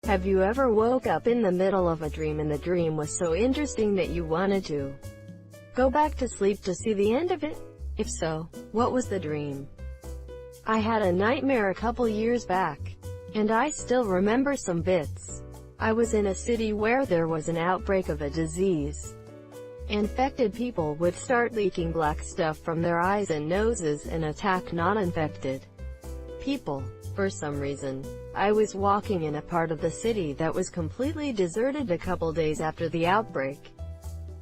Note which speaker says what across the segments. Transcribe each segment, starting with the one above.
Speaker 1: Have you ever woke up in the middle of a dream and the dream was so interesting that you wanted to go back to sleep to see the end of it? If so, what was the dream? I had a nightmare a couple years back, and I still remember some bits. I was in a city where there was an outbreak of a disease. Infected people would start leaking black stuff from their eyes and noses and attack non-infected people. For some reason, I was walking in a part of the city that was completely deserted a couple days after the outbreak.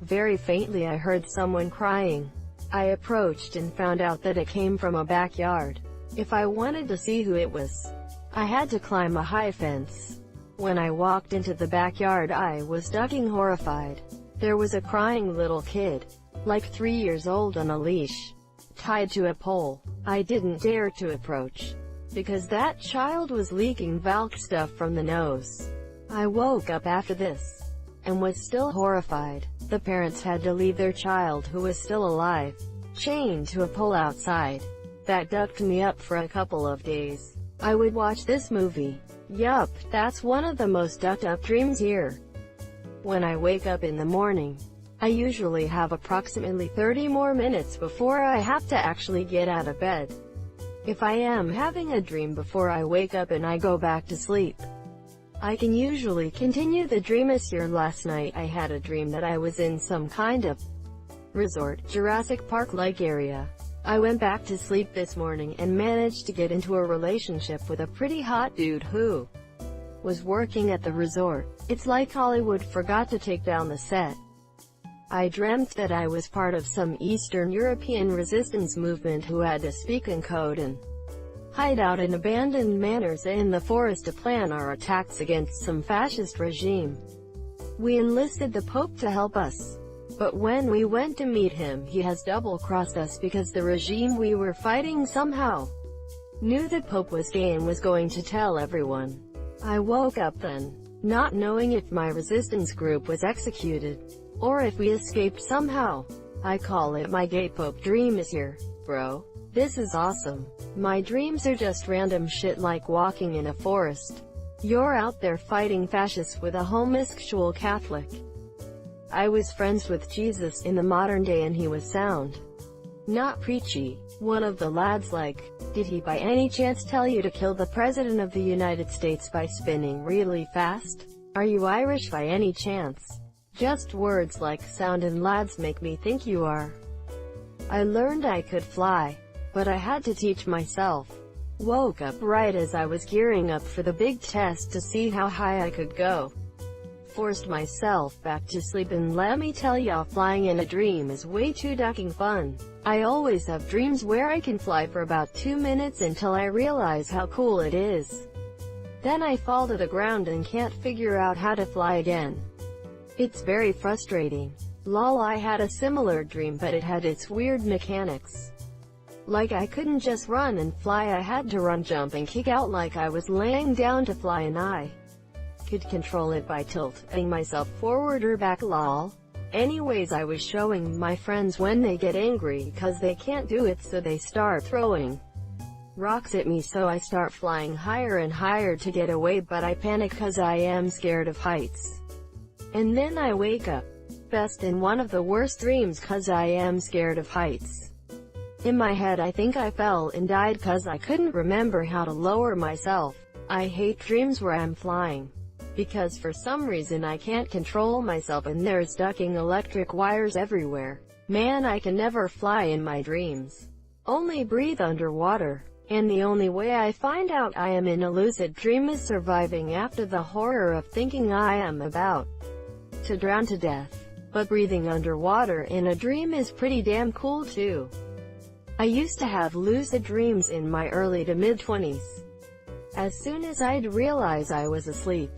Speaker 1: Very faintly I heard someone crying. I approached and found out that it came from a backyard. If I wanted to see who it was, I had to climb a high fence. When I walked into the backyard, I was ducking horrified. There was a crying little kid, like 3 years old, on a leash, tied to a pole. I didn't dare to approach, because that child was leaking Valk stuff from the nose. I woke up after this, and was still horrified. The parents had to leave their child, who was still alive, chained to a pole outside. That ducked me up for a couple of days. I would watch this movie. Yup, that's one of the most ducked up dreams here. When I wake up in the morning, I usually have approximately 30 more minutes before I have to actually get out of bed. If I am having a dream before I wake up and I go back to sleep, I can usually continue the dream. As here last night, I had a dream that I was in some kind of resort, Jurassic Park-like area. I went back to sleep this morning and managed to get into a relationship with a pretty hot dude who was working at the resort. It's like Hollywood forgot to take down the set. I dreamt that I was part of some Eastern European resistance movement who had to speak in code and hide out in abandoned manors in the forest to plan our attacks against some fascist regime. We enlisted the Pope to help us, but when we went to meet him, he has double-crossed us because the regime we were fighting somehow knew the Pope was gay and was going to tell everyone. I woke up then, not knowing if my resistance group was executed, or if we escaped somehow. I call it my gay Pope dream is here, bro. This is awesome. My dreams are just random shit like walking in a forest. You're out there fighting fascists with a homosexual Catholic. I was friends with Jesus in the modern day and he was sound, not preachy. One of the lads like, did he by any chance tell you to kill the President of the United States by spinning really fast? Are you Irish by any chance? Just words like sound and lads make me think you are. I learned I could fly, but I had to teach myself. Woke up right as I was gearing up for the big test to see how high I could go. Forced myself back to sleep, and let me tell ya, flying in a dream is way too ducking fun. I always have dreams where I can fly for about 2 minutes until I realize how cool it is. Then I fall to the ground and can't figure out how to fly again. It's very frustrating. Lol, I had a similar dream, but it had its weird mechanics. Like I couldn't just run and fly, I had to run, jump, and kick out like I was laying down to fly, and I could control it by tilting myself forward or back. Lol. Anyways, I was showing my friends when they get angry cause they can't do it, so they start throwing rocks at me, so I start flying higher and higher to get away, but I panic cause I am scared of heights. And then I wake up. Best in one of the worst dreams cause I am scared of heights. In my head I think I fell and died cause I couldn't remember how to lower myself. I hate dreams where I'm flying, because for some reason I can't control myself and there's ducking electric wires everywhere. Man, I can never fly in my dreams. Only breathe underwater. And the only way I find out I am in a lucid dream is surviving after the horror of thinking I am about to drown to death. But breathing underwater in a dream is pretty damn cool too. I used to have lucid dreams in my early to mid-20s. As soon as I'd realize I was asleep,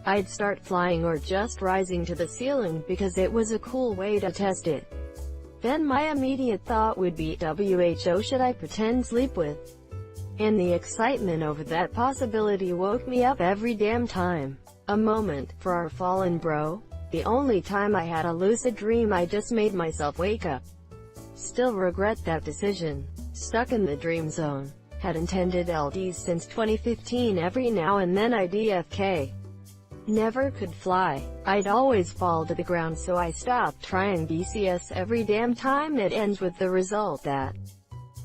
Speaker 1: I'd start flying or just rising to the ceiling because it was a cool way to test it. Then my immediate thought would be, WHO should I pretend sleep with? And the excitement over that possibility woke me up every damn time. A moment for our fallen bro. The only time I had a lucid dream, I just made myself wake up. Still regret that decision. Stuck in the dream zone. Had intended LDs since 2015. Every now and then I DFK. Never could fly. I'd always fall to the ground, so I stopped trying BCS every damn time. It ends with the result that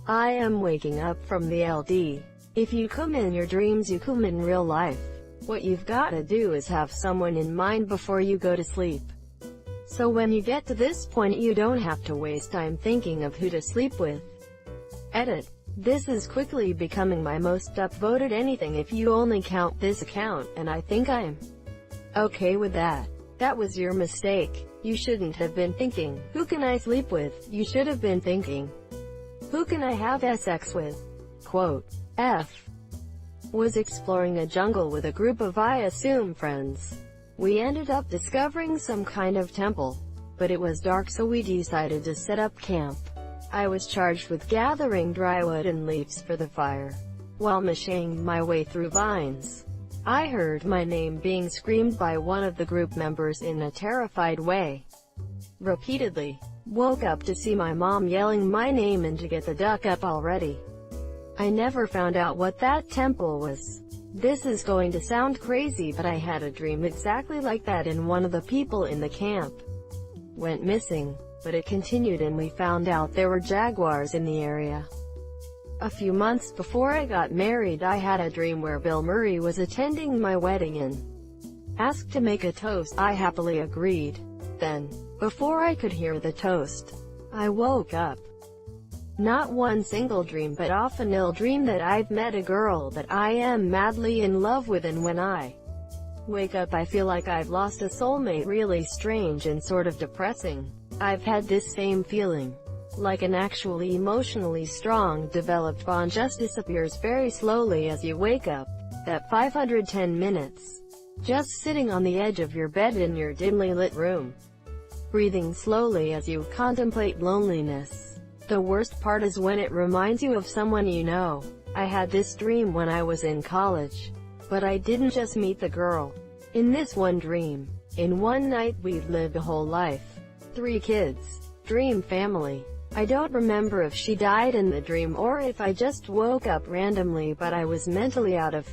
Speaker 1: I am waking up from the LD. If you come in your dreams, you come in real life. What you've got to do is have someone in mind before you go to sleep. So when you get to this point, you don't have to waste time thinking of who to sleep with. Edit. This is quickly becoming my most upvoted anything if you only count this account, and I think I'm okay with that. That was your mistake. You shouldn't have been thinking, who can I sleep with? You should have been thinking, who can I have sex with? Quote. F. was exploring a jungle with a group of, I assume, friends. We ended up discovering some kind of temple, but it was dark, so we decided to set up camp. I was charged with gathering dry wood and leaves for the fire. While macheting my way through vines, I heard my name being screamed by one of the group members in a terrified way. Repeatedly. Woke up to see my mom yelling my name and to get the duck up already. I never found out what that temple was. This is going to sound crazy, but I had a dream exactly like that, and one of the people in the camp went missing. But it continued, and we found out there were jaguars in the area. A few months before I got married, I had a dream where Bill Murray was attending my wedding and asked to make a toast. I happily agreed. Then, before I could hear the toast, I woke up. Not one single dream, but often ill dream that I've met a girl that I am madly in love with, and when I wake up I feel like I've lost a soulmate. Really strange and sort of depressing. I've had this same feeling, like an actually emotionally strong, developed bond just disappears very slowly as you wake up. That 510 minutes. Just sitting on the edge of your bed in your dimly lit room, breathing slowly as you contemplate loneliness. The worst part is when it reminds you of someone you know. I had this dream when I was in college, but I didn't just meet the girl. In this one dream, in one night, we'd lived a whole life. 3 kids. Dream family. I don't remember if she died in the dream or if I just woke up randomly, but I was mentally out of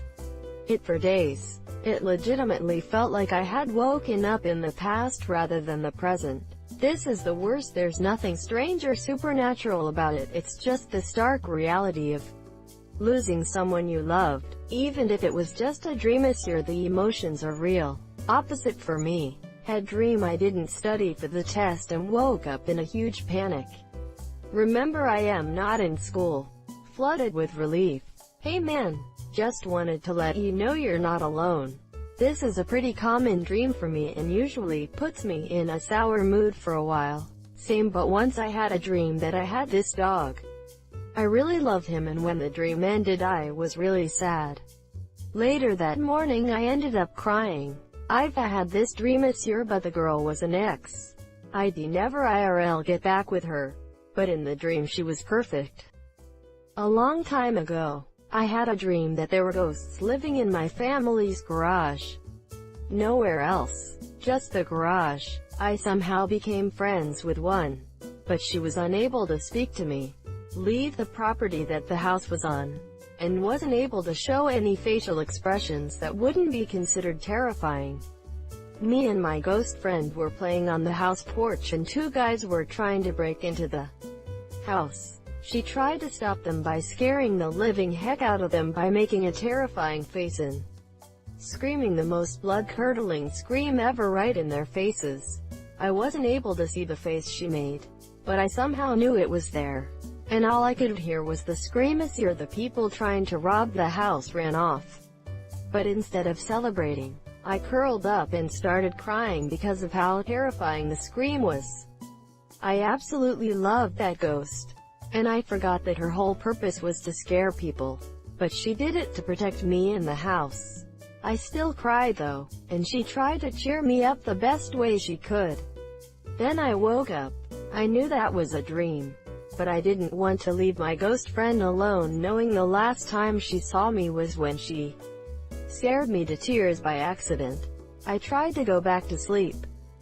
Speaker 1: it for days. It legitimately felt like I had woken up in the past rather than the present. This is the worst. There's nothing strange or supernatural about it. It's just the stark reality of losing someone you loved. Even if it was just a dream, the emotions are real. Opposite for me. Had dream I didn't study for the test and woke up in a huge panic. Remember, I am not in school. Flooded with relief. Hey man, just wanted to let you know you're not alone. This is a pretty common dream for me and usually puts me in a sour mood for a while. Same, but once I had a dream that I had this dog. I really loved him, and when the dream ended I was really sad. Later that morning I ended up crying. I've had this dream but the girl was an ex. I'd never IRL get back with her, but in the dream she was perfect. A long time ago, I had a dream that there were ghosts living in my family's garage. Nowhere else, just the garage. I somehow became friends with one, but she was unable to speak to me, leave the property that the house was on, and wasn't able to show any facial expressions that wouldn't be considered terrifying. Me and my ghost friend were playing on the house porch and 2 guys were trying to break into the house. She tried to stop them by scaring the living heck out of them by making a terrifying face and screaming the most blood-curdling scream ever right in their faces. I wasn't able to see the face she made, but I somehow knew it was there. And all I could hear was the scream. The people trying to rob the house ran off. But instead of celebrating, I curled up and started crying because of how terrifying the scream was. I absolutely loved that ghost, and I forgot that her whole purpose was to scare people. But she did it to protect me and the house. I still cried though, and she tried to cheer me up the best way she could. Then I woke up. I knew that was a dream, but I didn't want to leave my ghost friend alone, knowing the last time she saw me was when she scared me to tears by accident. I tried to go back to sleep,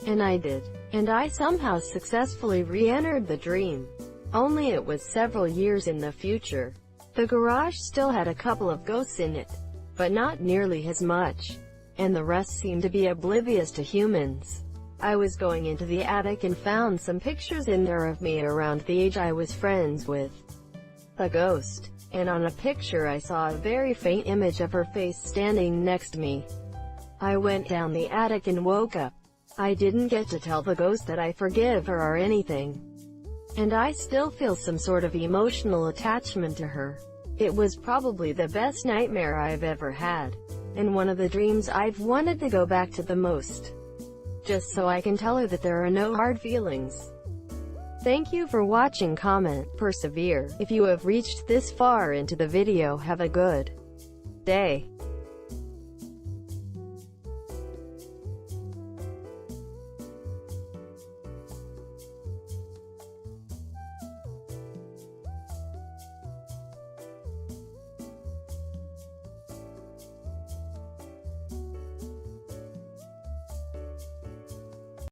Speaker 1: and I did, and I somehow successfully re-entered the dream. Only it was several years in the future. The garage still had a couple of ghosts in it, but not nearly as much. and the rest seemed to be oblivious to humans. I was going into the attic and found some pictures in there of me around the age I was friends with the ghost, and on a picture I saw a very faint image of her face standing next to me. I went down the attic and woke up. I didn't get to tell the ghost that I forgive her or anything, and I still feel some sort of emotional attachment to her. It was probably the best nightmare I've ever had, and one of the dreams I've wanted to go back to the most, just so I can tell her that there are no hard feelings. Thank you for watching. Comment, persevere. If you have reached this far into the video, have a good day.